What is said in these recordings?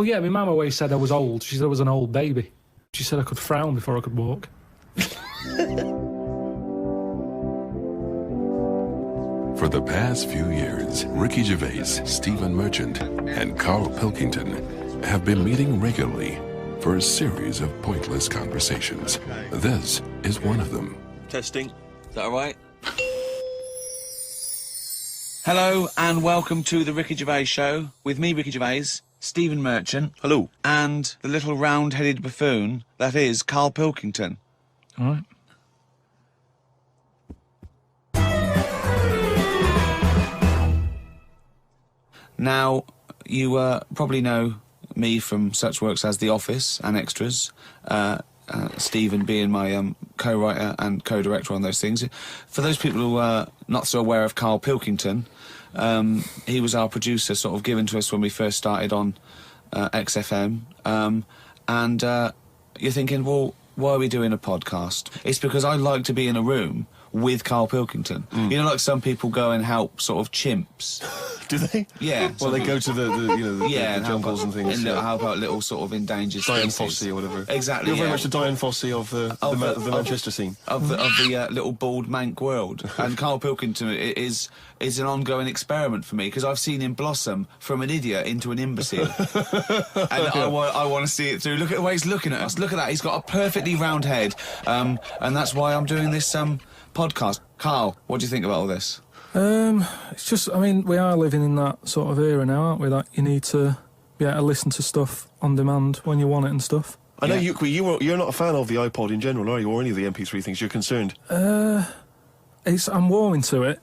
Well, yeah, my mum always said I was old. She said I was an old baby. She said I could frown before I could walk. For the past few years, Ricky Gervais, Stephen Merchant, and Karl Pilkington have been meeting regularly for a series of pointless conversations. This is one of them. Testing. Is that all right? Hello and welcome to the Ricky Gervais Show with me, Ricky Gervais, Stephen Merchant. Hello. And the little round-headed buffoon that is Karl Pilkington. All right. Now, you probably know me from such works as The Office and Extras, Stephen being my co-writer and co-director on those things. For those people who are not so aware of Karl Pilkington, he was our producer, sort of given to us when we first started on XFM. And you're thinking, well, why are we doing a podcast? It's because I like to be in a room with Karl Pilkington. You know, like some people go and help sort of chimps. Do they? Yeah. Well, they go to the jungles and things. And help out little sort of endangered species. Diane Fossey or whatever. Exactly. You're very much the Diane Fossey of the Manchester scene. Of the little bald mank world. And Karl Pilkington is an ongoing experiment for me, because I've seen him blossom from an idiot into an imbecile. And I want to see it through. Look at the way he's looking at us. Look at that. He's got a perfectly round head. And that's why I'm doing this podcast. Karl, what do you think about all this? It's just, I mean, we are living in that sort of era now, aren't we? That you need to be able to listen to stuff on demand when you want it and stuff. I know you're not a fan of the iPod in general, are you? Or any of the MP3 things? You're concerned? I'm warming to it,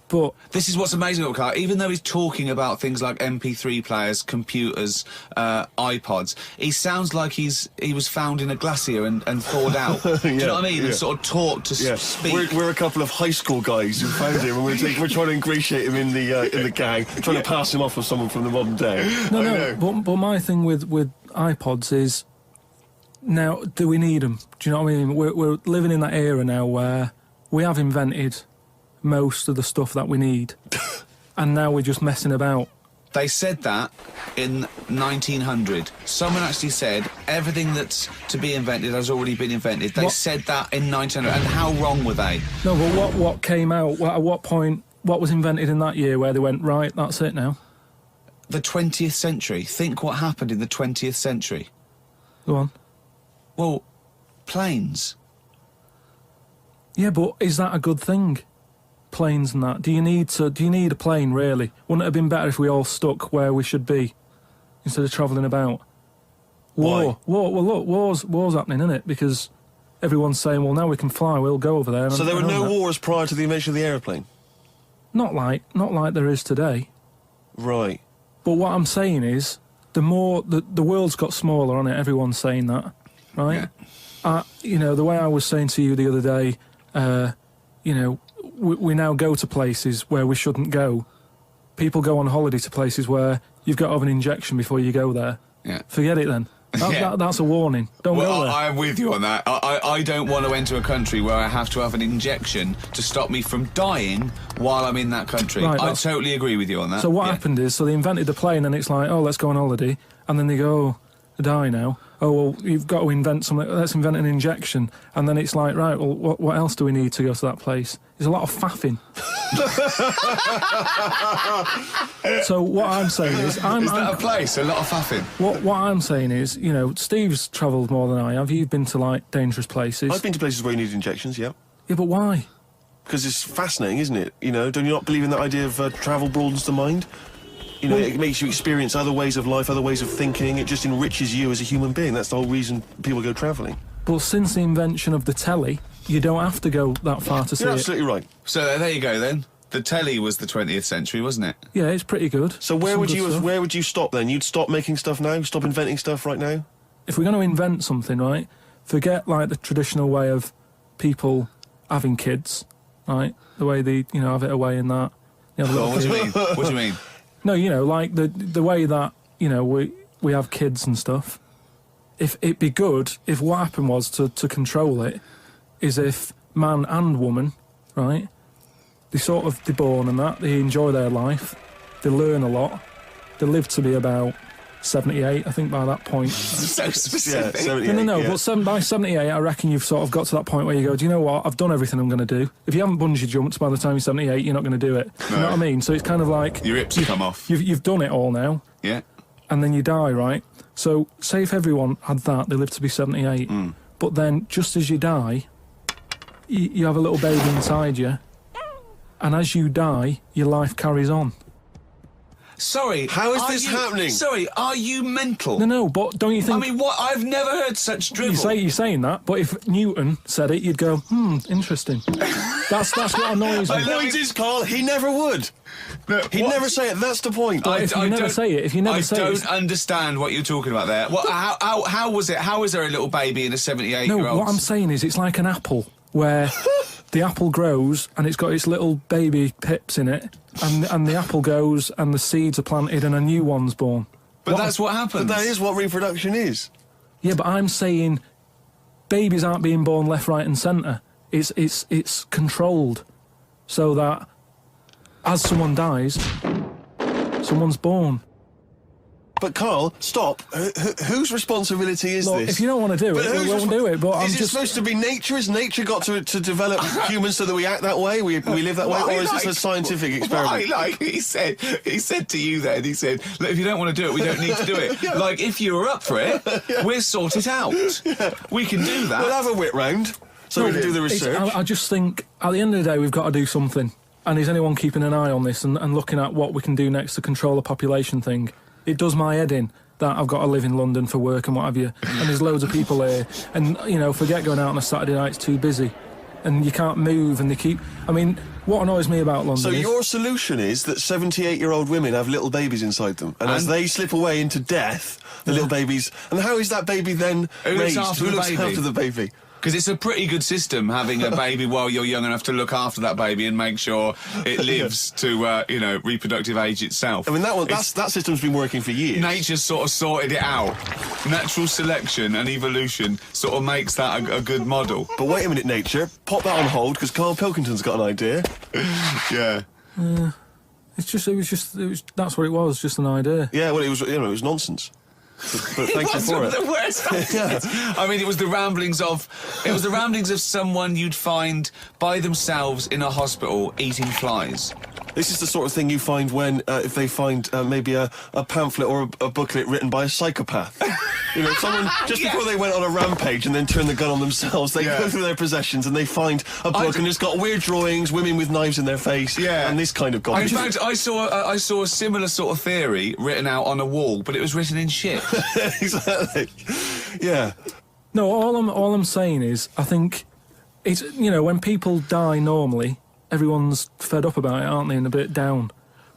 but... This is what's amazing about Karl. Even though he's talking about things like MP3 players, computers, iPods, he sounds like he was found in a glacier and thawed out. Do you know what I mean? Yeah. And sort of taught to speak. We're a couple of high school guys who found him, and we're trying to ingratiate him in the gang, trying to pass him off as someone from the modern day. But my thing with iPods is, now, do we need them? Do you know what I mean? We're living in that era now where we have invented most of the stuff that we need, and now we're just messing about. They said that in 1900. Someone actually said everything that's to be invented has already been invented. They said that in 1900, and how wrong were they? No, but what came out, at what point, what was invented in that year where they went, right, that's it now? The 20th century. Think what happened in the 20th century. Go on. Well, planes. Yeah, but is that a good thing? Planes and that. Do you need a plane, really? Wouldn't it have been better if we all stuck where we should be instead of travelling about? War. Well, look, war's happening, isn't it? Because everyone's saying, well, now we can fly, we'll go over there. So there were no wars prior to the invention of the aeroplane? Not like there is today. Right. But what I'm saying is, the world's got smaller on it. Everyone's saying that, right? Yeah. The way I was saying to you the other day, we now go to places where we shouldn't go. People go on holiday to places where you've got to have an injection before you go there. Yeah. Forget it then. That's a warning. Don't go there. I'm with you on that. I don't want to enter a country where I have to have an injection to stop me from dying while I'm in that country. Right, I totally agree with you on that. So what happened is, they invented the plane, and it's like, oh, let's go on holiday, and then they go, oh, I die now. Oh, well, you've got to invent something, let's invent an injection. And then it's like, right, well, what else do we need to go to that place? There's a lot of faffing. So what I'm saying is... Is that a place? A lot of faffing? What I'm saying is, Steve's travelled more than I have. You've been to, like, dangerous places. I've been to places where you need injections, yeah. Yeah, but why? Because it's fascinating, isn't it? Don't you not believe in that idea of travel broadens the mind? It makes you experience other ways of life, other ways of thinking. It just enriches you as a human being. That's the whole reason people go travelling. But since the invention of the telly, you don't have to go that far to see it. You're absolutely right. So there you go, then. The telly was the 20th century, wasn't it? Yeah, it's pretty good. So where would you stop, then? You'd stop making stuff now? Stop inventing stuff right now? If we're going to invent something, right, forget, like, the traditional way of people having kids, right? The way they, have it away in that. What do you mean? What do you mean? No, like the way that, we have kids and stuff. If it'd be good if what happened was to control it is if man and woman, right, they're born and that, they enjoy their life, they learn a lot, they live to be about 78, I think, by that point. So specific. Yeah, 78, No, yeah. but by 78, I reckon you've sort of got to that point where you go, do you know what? I've done everything I'm going to do. If you haven't bungee jumped by the time you're 78, you're not going to do it. You know what I mean? So it's kind of like... Your hips come off. You've done it all now, Yeah. and then you die, right? So say if everyone had that, they lived to be 78. But then, just as you die, you have a little baby inside you, and as you die, your life carries on. Sorry. How is are this you- happening? Sorry, are you mental? No, but don't you think... I mean, what? I've never heard such drivel. You're saying that, but if Newton said it, you'd go, interesting. That's what annoys me. The point is, Carl, he never would. No, He'd what? never say it. That's the point. If you never say it, I don't understand what you're talking about there. What, how was it? How is there a little baby in a 78-year-old? No, what I'm saying is it's like an apple, where the apple grows and it's got its little baby pips in it, and the apple goes and the seeds are planted and a new one's born. But that's what happens. But that is what reproduction is. Yeah, but I'm saying babies aren't being born left, right and centre. It's controlled so that as someone dies, someone's born. But Carl, stop. Whose responsibility is Look, this? if you don't want to do it, we won't do it. But I'm is it just supposed to be nature? Has nature got to develop humans so that we act that way? We live that way, or is this a scientific experiment? He said to you then, he said, look, if you don't want to do it, we don't need to do it. Like, if you were up for it, we'll sort it out. We can do that. We'll have a whip round so we can do the research. I just think at the end of the day, we've got to do something. And is anyone keeping an eye on this and looking at what we can do next to control the population thing? It does my head in that I've got to live in London for work and what have you. And there's loads of people here. And, forget going out on a Saturday night, it's too busy. And you can't move and they keep... I mean, what annoys me about London So is... your solution is that 78-year-old women have little babies inside them, and as they slip away into death, the little babies... And how is that baby then Who looks raised? after Who the looks baby? after the baby? Because it's a pretty good system, having a baby while you're young enough to look after that baby and make sure it lives to, reproductive age itself. I mean, that system's been working for years. Nature's sort of sorted it out. Natural selection and evolution sort of makes that a good model. But wait a minute, nature. Pop that on hold, because Carl Pilkinton's got an idea. Yeah. That's what it was, just an idea. Yeah, well, it was nonsense. But thank you for it. The worst I mean, it was the ramblings of someone you'd find by themselves in a hospital eating flies. This is the sort of thing you find when, if they find maybe a pamphlet or a booklet written by a psychopath. Someone, just before they went on a rampage and then turned the gun on themselves, they go through their possessions and they find a book and it's got weird drawings, women with knives in their face, and this kind of In garbage. fact, I saw a similar sort of theory written out on a wall, but it was written in shit. Exactly. Yeah. No, all I'm saying is, I think it's when people die normally, everyone's fed up about it, aren't they, and a bit down.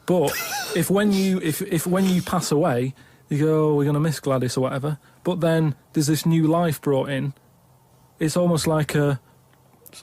But if when you pass away, you go, oh, we're gonna miss Gladys or whatever. But then there's this new life brought in. It's almost like a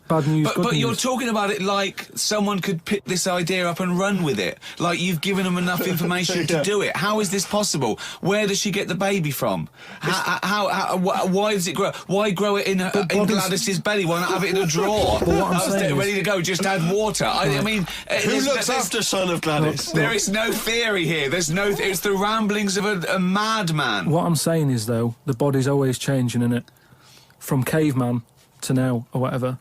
bad news. But you're talking about it like someone could pick this idea up and run with it. Like you've given them enough information to do it. How is this possible? Where does she get the baby from? Why does it grow? Why grow it in Gladys's belly? Why not have it in a drawer? But what I'm saying ready to go. Just add water. I mean, Who looks after son of Gladys? There is no theory here. There's no. It's the ramblings of a madman. What I'm saying is, though, the body's always changing, innit? From caveman to now or whatever.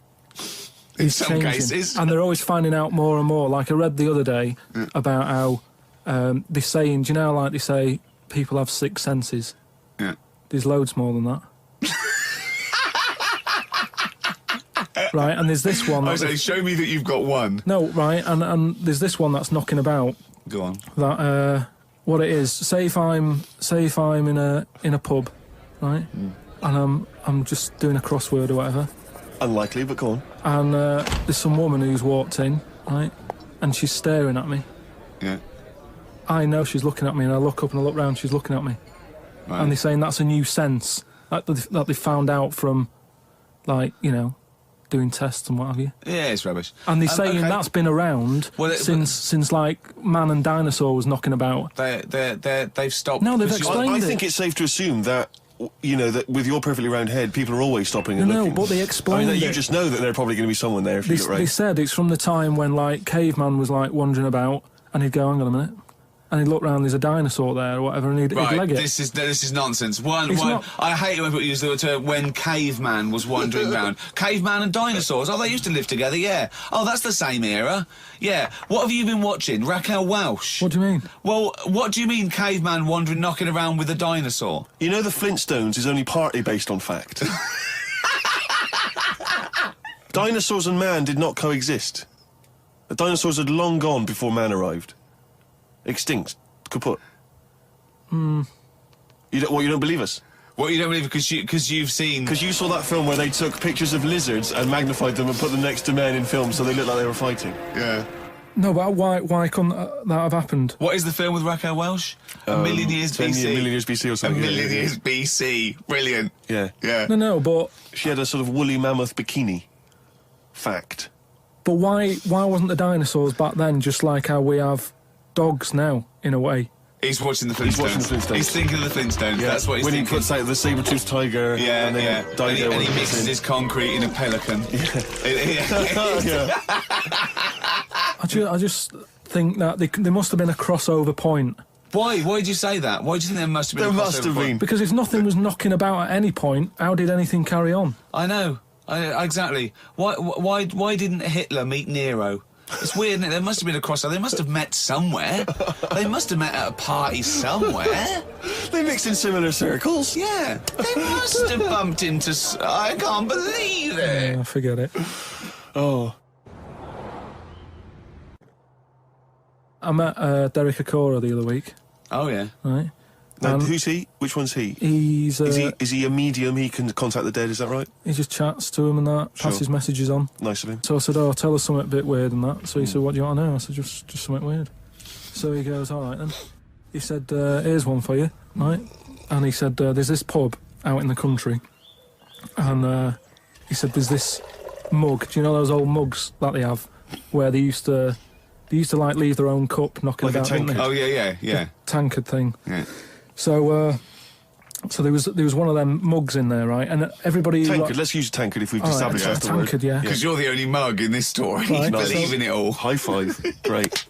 In It's some changing. cases. And they're always finding out more and more. Like I read the other day about how they're saying, do you know, like they say, people have 6 senses. Yeah. There's loads more than that. Right, and there's this one. I say, show me that you've got one. No, right, and there's this one that's knocking about. Go on. That what it is. Say if I'm in a pub, right, and I'm just doing a crossword or whatever. Unlikely, but go on. And there's some woman who's walked in, right, and she's staring at me. Yeah. I know she's looking at me, and I look up and I look round, she's looking at me. Right. And they're saying that's a new sense that they found out from, like, doing tests and what have you. Yeah, it's rubbish. And they're saying okay. that's been around since like man and dinosaur was knocking about. They've stopped. No, they've pursuing- explained I it. think it's safe to assume that, that with your perfectly round head, people are always stopping and No, looking. but they explained You it. just know that there's probably going to be someone there if you They look right. said it's from the time when, like, caveman was, like, wandering about, and he'd go, hang on a minute, and he'd look round, there's a dinosaur there or whatever, and he'd leg it. This is nonsense. One, not- I hate it when people use the term when caveman was wandering round. Caveman and dinosaurs. Oh, they used to live together. Yeah. Oh, that's the same era. Yeah. What have you been watching? Raquel Welch. What do you mean? Well, what do you mean caveman wandering, knocking around with a dinosaur? You know the Flintstones is only partly based on fact. Dinosaurs and man did not coexist. The dinosaurs had long gone before man arrived. Extinct. Kaput. You don't believe us? What, you don't believe because you've seen... Because you saw that film where they took pictures of lizards and magnified them and put them next to men in films so they looked like they were fighting. Yeah. No, but why couldn't that have happened? What is the film with Raquel Welch? A Million Years BC. A Million Years BC or something. A Million Years BC. Brilliant. Yeah. Yeah. No, but... She had a sort of woolly mammoth bikini. Fact. But why wasn't the dinosaurs back then just like how we have dogs now, in a way? He's watching the Flintstones. He's watching the Flintstones. He's thinking of the Flintstones. Yeah. That's what he's when thinking. When he puts out the saber-toothed tiger Yeah, and then yeah. Dido And he mixes his concrete in a pelican. Yeah. I just think that there must have been a crossover point. Why? Why did you say that? Why do you think there must have been There a must crossover have point? been. Because if nothing was knocking about at any point, how did anything carry on? I know. Exactly. Why didn't Hitler meet Nero? It's weird, isn't it? There must have been a crossover. They must have met somewhere. They must have met at a party somewhere. They mixed in similar circles. Yeah. They must have bumped into... I can't believe it. Yeah, forget it. Oh. I met Derek Acora the other week, Oh, yeah. right? Now, who's he? Which one's he? He's Is he a medium? He can contact the dead, is that right? he just chats to him and that, Sure. passes messages on. Nice of him. So I said, "Oh, tell us something a bit weird and that." So he said, "What do you want to know?" I said, "Just something weird." So he goes, "All right then." He said, "Here's one for you, right?" And he said, "There's this pub out in the country, and he said there's this mug. Do you know those old mugs that they have, where they used to like leave their own cup knocking Like a about, didn't they? Oh, yeah. Tankard thing." Yeah. So there was one of them mugs in there, right? And everybody... Tankard, let's use tankard if we've All right, established that's the tankard, word. yeah. Because you're the only mug in this story. Right, You nice. believe in it all. High five. Great.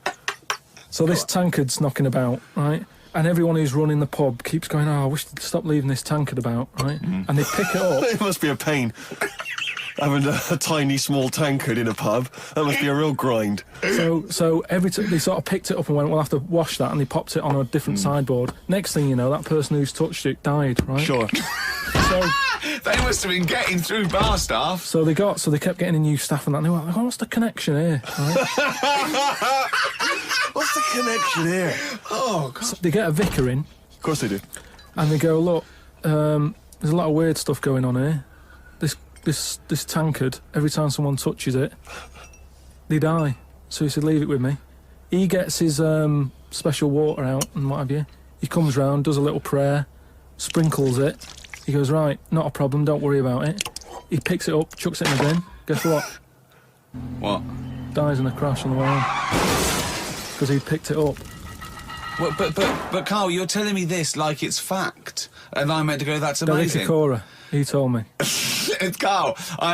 So this tankard's knocking about, right? And everyone who's running the pub keeps going, "Oh, I wish they'd stop leaving this tankard about," right? And they pick it up. It must be a pain. Having a tiny, small tankard in a pub. That must be a real grind. So every time they sort of picked it up and went, "We'll have to wash that," and they popped it on a different sideboard. Next thing you know, that person who's touched it died, right? Sure. So They must have been getting through bar staff. so they kept getting a new staff and that. And they were like, "What's the connection here?" Right? What's the connection here? Oh, God. So they get a vicar in Of course they do. and they go, "Look, there's a lot of weird stuff going on here. This tankard, every time someone touches it, they die." So he said, "Leave it with me." He gets his special water out and what have you. He comes round, does a little prayer, sprinkles it. He goes, "Right, not a problem, don't worry about it." He picks it up, chucks it in the bin. Guess what? What? Dies in a crash on the way home. Because he picked it up. Well, but Carl, you're telling me this like it's fact, and I'm meant to go, "That's Derek amazing." Acora, he told me. Carl, I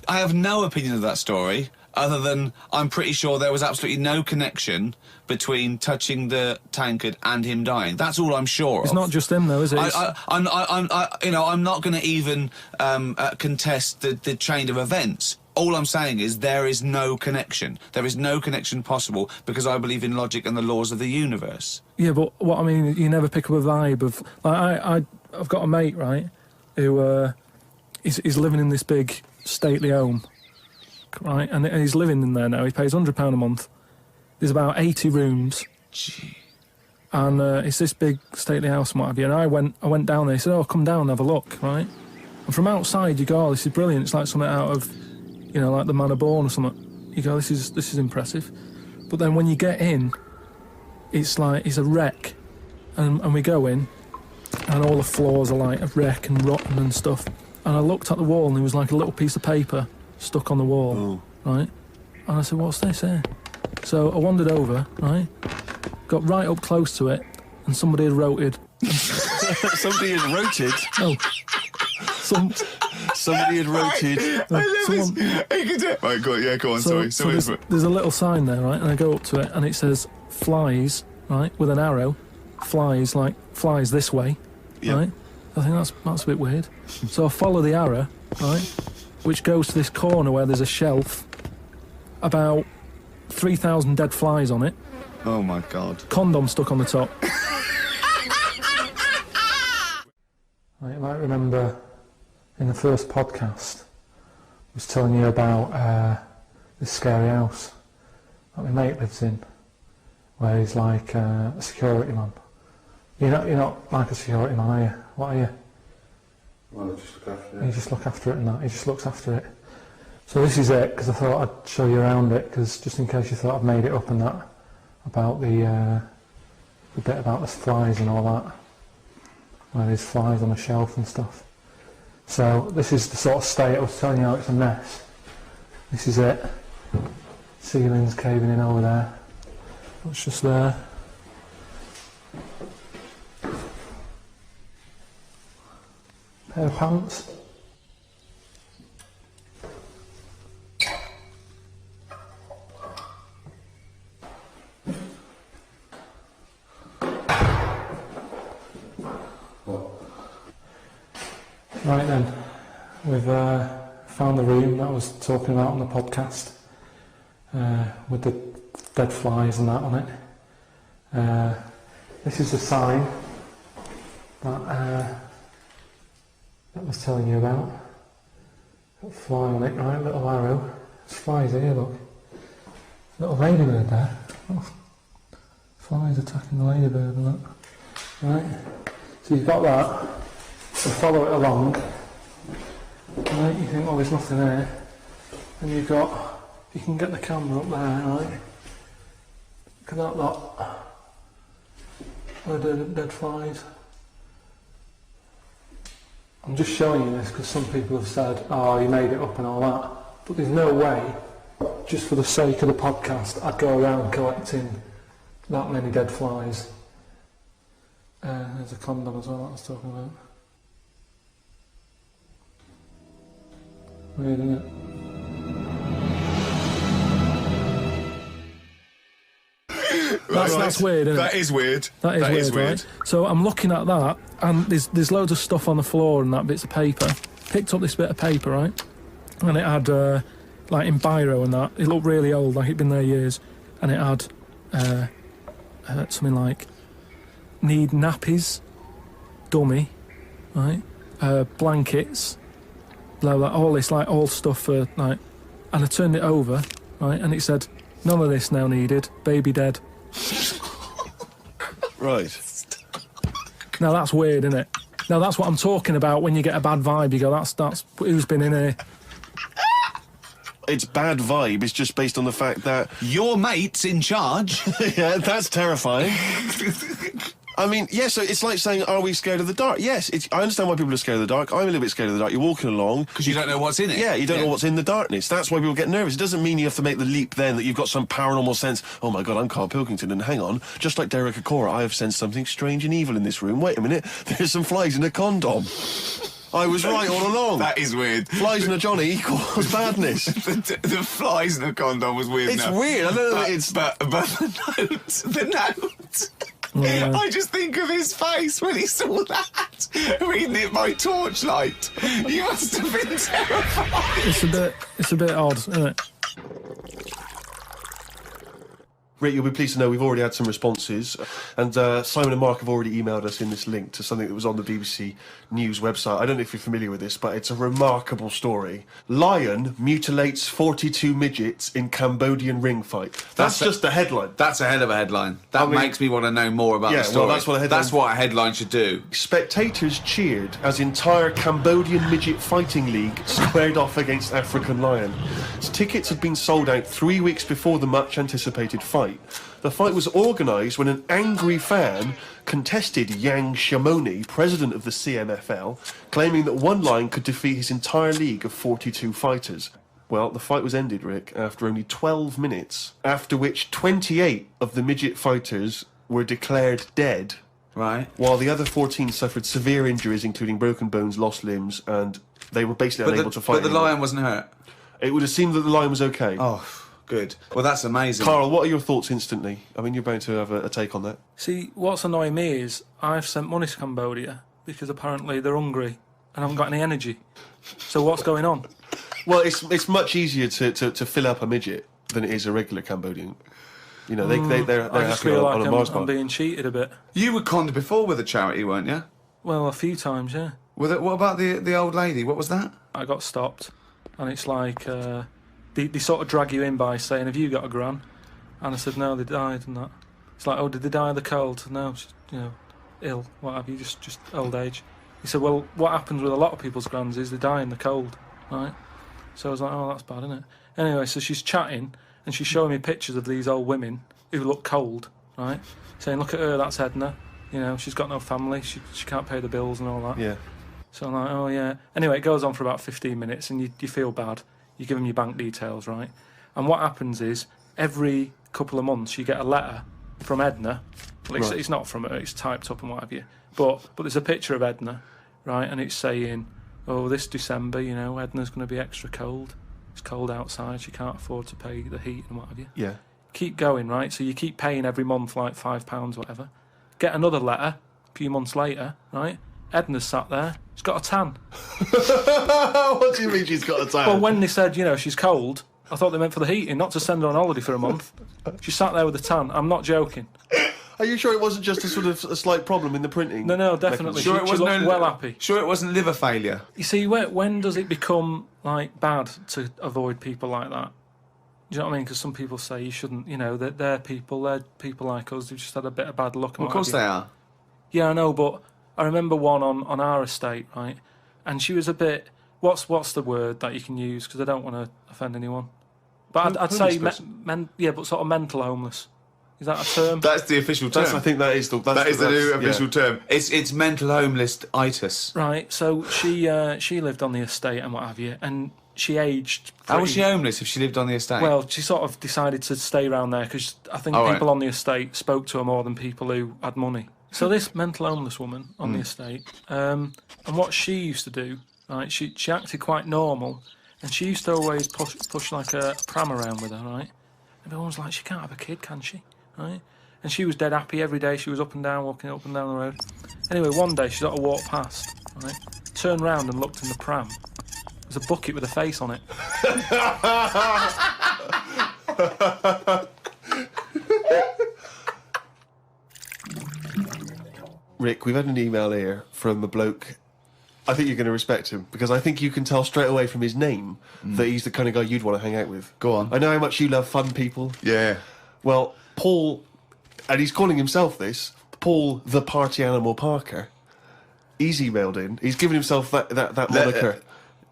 have no opinion of that story, other than I'm pretty sure there was absolutely no connection between touching the tankard and him dying. That's all I'm sure of. It's not just him though, is it? I'm not going to even contest the chain of events. All I'm saying is there is no connection. There is no connection possible because I believe in logic and the laws of the universe. Yeah, but what I mean, you never pick up a vibe of... Like, I've got a mate, right, who he's living in this big stately home, right, and he's living in there now. He pays £100 a month. There's about 80 rooms. Gee. And it's this big stately house and what have you. And I went down there. He said, "Oh, come down and have a look," right? And from outside you go, "Oh, this is brilliant. It's like something out of, you know, like The Man of Born or something." You go, this is impressive. But then when you get in, it's like it's a wreck. And we go in, and all the floors are like a wreck and rotten and stuff. And I looked at the wall, and there was like a little piece of paper stuck on the wall, right? And I said, "What's this here?" So I wandered over, right? Got right up close to it, and somebody had wrote it. Somebody has wrote it. Oh, Somebody had rotated. Right, go on, So there's a little sign there, right? And I go up to it, and it says flies, right, with an arrow. Flies this way, Yep. right? I think that's a bit weird. So I follow the arrow, right, which goes to this corner where there's a shelf, about 3,000 dead flies on it. Oh my God. Condom stuck on the top. You might remember in the first podcast, I was telling you about this scary house that my mate lives in, where he's like a security man. You're not like a security man, are you? What are you? Well, I just look after it. You just look after it and that. He just looks after it. So this is it, because I thought I'd show you around it, because just in case you thought I'd made it up and that, about the bit about the flies and all that, where there's flies on the shelf and stuff. So this is the sort of state I was telling you how it's a mess. This is it. Ceiling's caving in over there. It's just there. Pair of pants. Right then, we've found the room that I was talking about on the podcast, with the dead flies and that on it. This is the sign that I was telling you about. Got a fly on it, right, little arrow. There's flies here, look. Little ladybird there. Oh, flies attacking the ladybird and that. Right, so you've got that. So follow it along, right, you think, well, there's nothing there, and you can get the camera up there, right, look at that lot, dead flies. I'm just showing you this because some people have said, oh, you made it up and all that, but there's no way, just for the sake of the podcast, I'd go around collecting that many dead flies. There's a condom as well that I was talking about. Weird, isn't it? That's weird, isn't it? That is weird. That is weird, right? So I'm looking at that, and there's loads of stuff on the floor and that, bits of paper. Picked up this bit of paper, right? And it had, like in biro and that, it looked really old, like it'd been there years. And it had something like, need nappies, dummy, right? Blankets, blah, blah, all this, like, all stuff for, like, and I turned it over, right, and it said, none of this now needed, baby dead. Right. Now that's weird, isn't it? Now that's what I'm talking about when you get a bad vibe, you go, that's who's been in here. It's bad vibe, it's just based on the fact that... Your mate's in charge. Yeah, that's terrifying. I mean, yeah, so it's like saying, are we scared of the dark? Yes, I understand why people are scared of the dark. I'm a little bit scared of the dark. You're walking along... Because you don't know what's in it. Yeah, you don't know what's in the darkness. That's why people get nervous. It doesn't mean you have to make the leap then that you've got some paranormal sense. Oh my God, I'm Karl Pilkington, and hang on, just like Derek Acora, I have sensed something strange and evil in this room. Wait a minute, there's some flies in a condom. I was right all along. That is weird. Flies in a Johnny equals badness. the flies in a condom was weird. It's weird. I don't know. But the note. Yeah. I just think of his face when he saw that, reading it by torchlight. You must have been terrified. It's a bit odd, isn't it? Rick, you'll be pleased to know we've already had some responses, and Simon and Mark have already emailed us in this link to something that was on the BBC News website. I don't know if you're familiar with this, but it's a remarkable story. Lion mutilates 42 midgets in Cambodian ring fight. That's just the headline. That's a hell of a headline. That makes me want to know more about the story. Well, that's what a headline should do. Spectators cheered as entire Cambodian midget fighting league squared off against African lion. Tickets had been sold out 3 weeks before the much-anticipated fight. The fight was organised when an angry fan contested Yang Shamoni, president of the CMFL, claiming that one lion could defeat his entire league of 42 fighters. Well, the fight was ended, Rick, after only 12 minutes, after which 28 of the midget fighters were declared dead Right. while the other 14 suffered severe injuries, including broken bones, lost limbs, and they were basically unable to fight But the anymore. lion wasn't hurt? It would have seemed that the lion was okay. Oh, good. Well, that's amazing. Karl, what are your thoughts instantly? I mean, you're bound to have a take on that. See, what's annoying me is I've sent money to Cambodia because apparently they're hungry and haven't got any energy. So what's going on? Well, it's much easier to fill up a midget than it is a regular Cambodian. You know, they're I just happy feel on like a Mars I'm bar. being cheated a bit. You were conned before with a charity, weren't you? Well, a few times, yeah. What about the old lady? What was that? I got stopped, and it's like they sort of drag you in by saying, "Have you got a gran?" And I said, "No, they died," and that. It's like, "Oh, did they die of the cold?" No, just, ill. What have you? Just old age. He said, "Well, what happens with a lot of people's grans is they die in the cold, right?" So I was like, "Oh, that's bad, isn't it?" Anyway, so she's chatting and she's showing me pictures of these old women who look cold, right? Saying, "Look at her, that's Edna. She's got no family. She can't pay the bills and all that." Yeah. So I'm like, "Oh yeah." Anyway, it goes on for about 15 minutes, and you feel bad. You give them your bank details, right? And what happens is every couple of months you get a letter from Edna. Well, Right. it's not from her; it's typed up and what have you. But there's a picture of Edna, right? And it's saying, "Oh, this December, Edna's going to be extra cold. It's cold outside. She can't afford to pay the heat and what have you." Yeah. Keep going, right? So you keep paying every month like £5, whatever. Get another letter a few months later, right? Edna's sat there. She's got a tan. What do you mean she's got a tan? Well, when they said, she's cold, I thought they meant for the heating, not to send her on holiday for a month. She sat there with a tan. I'm not joking. Are you sure it wasn't just a slight problem in the printing? No, definitely. Sure, it she wasn't looked well happy. Sure, it wasn't liver failure. You see, when does it become bad to avoid people like that? Do you know what I mean? Because some people say you shouldn't. They're people like us who've just had a bit of bad luck. Well, of course they are. Yeah, I know, but I remember one on our estate, right? And she was a bit. What's the word that you can use? Because I don't want to offend anyone. But I'd say but sort of mental homeless. Is that a term? That's the official term. I think that is the new official term. It's mental homeless-itis. Right. So she lived on the estate and what have you, and she aged. How was she homeless if she lived on the estate? Well, she sort of decided to stay around there because I think people on the estate spoke to her more than people who had money. So this mental homeless woman on the estate, and what she used to do, right? She acted quite normal, and she used to always push like a pram around with her, right? And everyone was like, "She can't have a kid, can she?" Right? And she was dead happy every day. She was up and down, walking up and down the road. Anyway, one day she sort of walked past, right? Turned round and looked in the pram. There's a bucket with a face on it. Rick, we've had an email here from a bloke. I think you're going to respect him because I think you can tell straight away from his name that he's the kind of guy you'd want to hang out with. Go on. I know how much you love fun people. Yeah. Well, Paul, and he's calling himself this, Paul the Party Animal Parker. He's emailed in. He's given himself that moniker.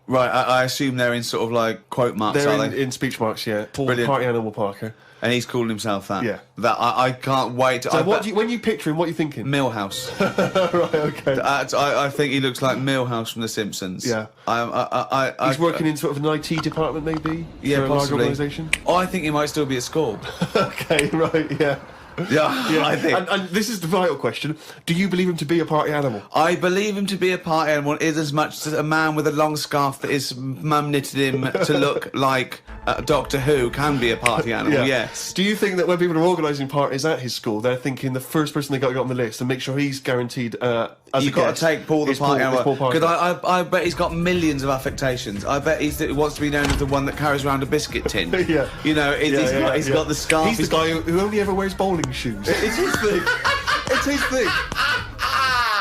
Right, I assume they're in sort of like quote marks, They're are they? in speech marks, yeah. Paul Brilliant. the Party Animal Parker. And he's calling himself that. Yeah. That I can't wait. So when you picture him, what are you thinking? Millhouse. Right, okay. I think he looks like Millhouse from The Simpsons. Yeah. He's He's working in sort of an IT department, maybe? Yeah, for a large possibly. organisation? I think he might still be at school. Okay, right, yeah. Yeah, I think. And this is the vital question. Do you believe him to be a party animal? I believe him to be a party animal is as much as a man with a long scarf that his mum knitted him to look like Doctor Who can be a party animal, yes. Do you think that when people are organising parties at his school, they're thinking the first person they got to get on the list and make sure he's guaranteed as You've got to take Paul the party animal. Because Because I bet he's got millions of affectations. I bet he wants to be known as the one that carries around a biscuit tin. Yeah. You know, he's got the scarf. He's the guy who only ever wears bowling shoes. It's his thing. It's his thing.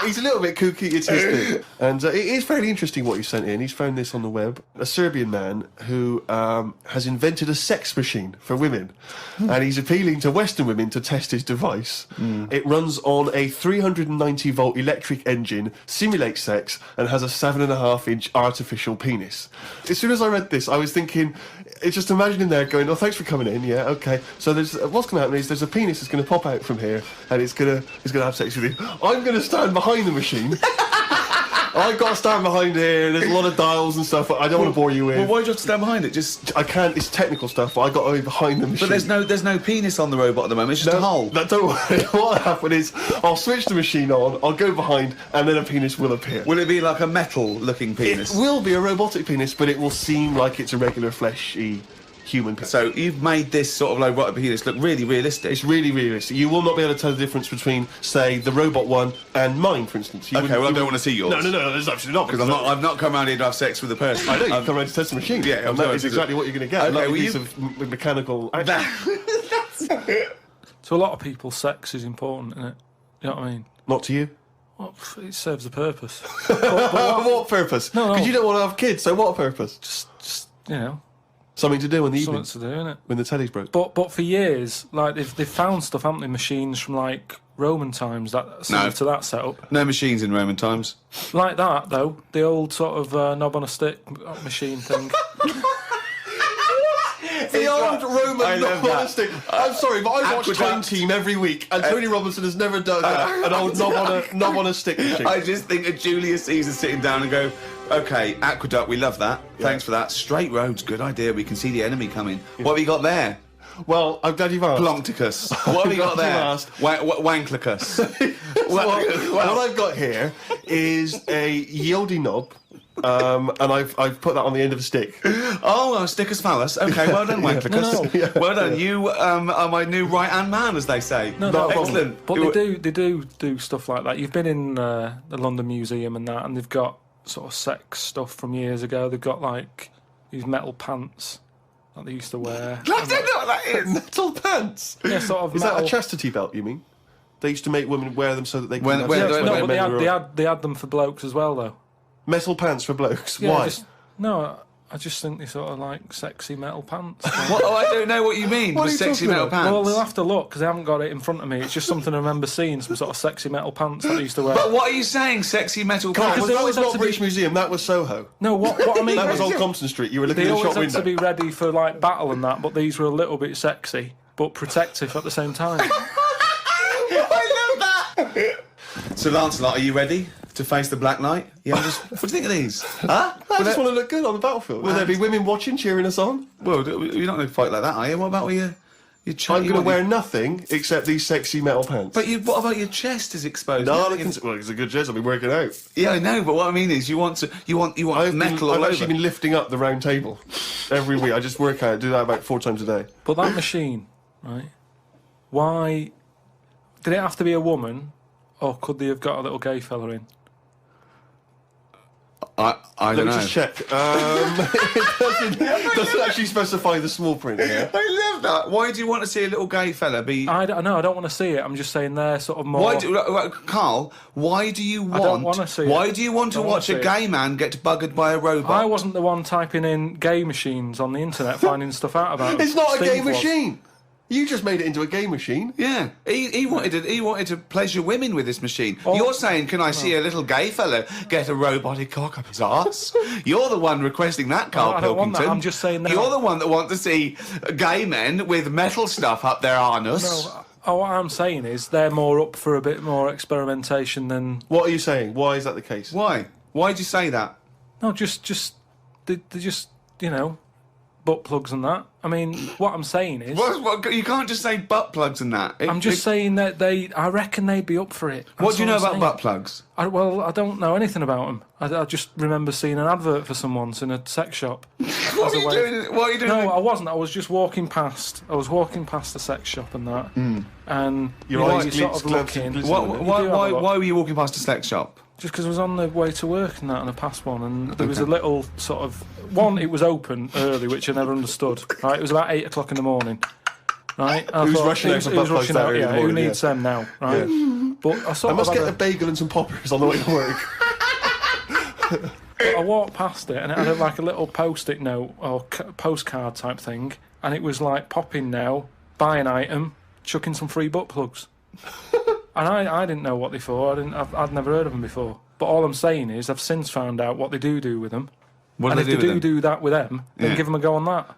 He's a little bit kooky, it's his thing. And it is fairly interesting what he sent in. He's found this on the web. A Serbian man who has invented a sex machine for women. And he's appealing to Western women to test his device. It runs on a 390-volt electric engine, simulates sex, and has a 7.5-inch artificial penis. As soon as I read this, I was thinking, it's just imagining there going, "Oh, thanks for coming in, yeah, okay." So what's going to happen is there's a penis that's going to pop out from here, and it's going to have sex with you. I'm going to stand behind the machine I've got to stand behind here. There's a lot of dials and stuff. I don't want to bore you with. Well, why do you have to stand behind it? Just. I can't. It's technical stuff. But I got to be behind the machine. But there's no penis on the robot at the moment. It's just a hole. Don't worry. What'll happen is I'll switch the machine on. I'll go behind, and then a penis will appear. Will it be like a metal-looking penis? It will be a robotic penis, but it will seem like it's a regular fleshy human penis. So you've made this sort of robotic penis look really realistic. It's really realistic. You will not be able to tell the difference between, say, the robot one and mine, for instance. Okay, well, I don't want to see yours. No, there's absolutely not. Because I've not come around here to have sex with a person. I know, you've come around to test the machine. Yeah, and that is exactly what you're going to get. Okay, a piece of mechanical action. To a lot of people, sex is important, isn't it? You know what I mean? Not to you? Well, it serves a purpose. What purpose? No. Because you don't want to have kids, so what purpose? Just you know, something to do in the evening. something to do, innit? When the telly's broke. But for years, like they've found stuff, haven't they? Machines from like Roman times that similar to that setup. No machines in Roman times. Like that though, the old sort of knob on a stick machine thing. The old Roman love that. stick. I'm sorry, but I watch Time Aqueduct. Team every week, and Tony Robinson has never done an old knob on a stick machine. I just think of Julius Caesar sitting down and go, okay, aqueduct, we love that. Thanks for that. Straight roads, good idea. We can see the enemy coming. What have you got there? Well, I'm glad you've asked. Ploncticus. What have you got there? Asked. Wanklicus. What I've got here is a Yodi knob, and I've put that on the end of a stick. Oh, stickus phallus. Okay, well done, Wanklicus. No. Well done. You are my new right-hand man, as they say. No, excellent. But they do stuff like that. You've been in the London Museum and that, and they've got sort of sex stuff from years ago. They've got like these metal pants that they used to wear. I don't know what that is. Metal pants. Yeah, sort of. Is metal. that a chastity belt? You mean? They used to make women wear them so that they could. When- when- No, when- but they had them for blokes as well, though. metal pants for blokes. Yeah, Why? I just think they sort of like sexy metal pants. What? Oh, I don't know what you mean. What with are you sexy talking metal about? pants. Well, they'll have to look because I haven't got it in front of me. It's just something I remember seeing, some sort of sexy metal pants that they used to wear. But what are you saying? Sexy metal pants? Because they that always was had not to British be- Museum. That was Soho. No, what I mean. That was Old Compton Street. You were looking They in the always shop had to window. be ready for like battle and that, but these were a little bit sexy but protective at the same time. I love that. So, Lancelot, are you ready to face the Black Knight? Yeah. What do you think of these? Huh? I just want to look good on the battlefield. Will there be women watching, cheering us on? Well, you're not going to fight like that, are you? What about with your I'm chest? going to wear nothing except these sexy metal pants. But what about your chest is exposed? no, You don't well, it's a good chest. I'll be working out. yeah, I know, but what I mean is you want metal all I've over. actually been lifting up the round table every week. I just work out, do that about 4 times a day. But that machine, right? Why did it have to be a woman, or could they have got a little gay fella in? I Let don't me know. just check. It doesn't actually specify the small print here. I love that. Why do you want to see a little gay fella be... I don't want to see it. I'm just saying they're sort of more. Carl, why do you want... I don't wanna see it. Why do you want to Don't wanna watch a see it. gay man get buggered by a robot? I wasn't the one typing in gay machines on the internet finding stuff out about them. It's not a Steve gay was. machine. You just made it into a gay machine. Yeah, he wanted to pleasure women with this machine. Oh. You're saying, can I see a little gay fella get a robotic cock up his arse? You're the one requesting that, Carl I don't want Pilkington. that. I'm just saying that. You're the one that wants to see gay men with metal stuff up their anus. No, what I'm saying is they're more up for a bit more experimentation than. What are you saying? Why is that the case? Why? Why'd you say that? No, just they just butt plugs and that. I mean, what I'm saying is. What, you can't just say butt plugs and that. I'm just saying that I reckon they'd be up for it. What do you know That's all about I'm butt plugs? saying. I don't know anything about them. I just remember seeing an advert for some once in a sex shop. What are you doing? What are you doing? No, I wasn't. I was just walking past. I was walking past the sex shop and that, and Your eyes you sort of glisten. looking. Why were you walking past a sex shop? Just because I was on the way to work and that, and I passed one, and there was a little sort of one. It was open early, which I never understood. Right, it was about 8 o'clock in the morning. Right, and I Who's thought, rushing out for butt plugs that early in the who morning, needs them now? Right, but I sort I must of get had a bagel and some poppers on the way to work. I walked past it, and it had like a little post-it note or postcard type thing, and it was like popping now, buy an item, chucking some free butt plugs. And I didn't know what they for. I'd never heard of them before. But all I'm saying is I've since found out what they do with them. What And do if they they do with do that with them, then Yeah. give them a go on that.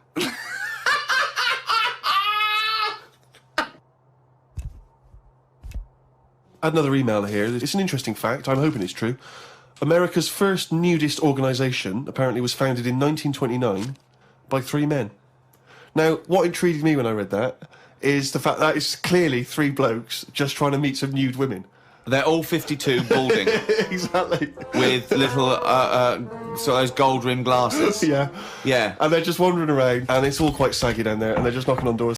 Another email here. It's an interesting fact. I'm hoping it's true. America's first nudist organisation apparently was founded in 1929 by 3 men. Now, what intrigued me when I read that is the fact that it's clearly 3 blokes just trying to meet some nude women. They're all 52, balding, Exactly. with little, sort of those gold-rimmed glasses. Yeah. Yeah. And they're just wandering around, and it's all quite saggy down there, and they're just knocking on doors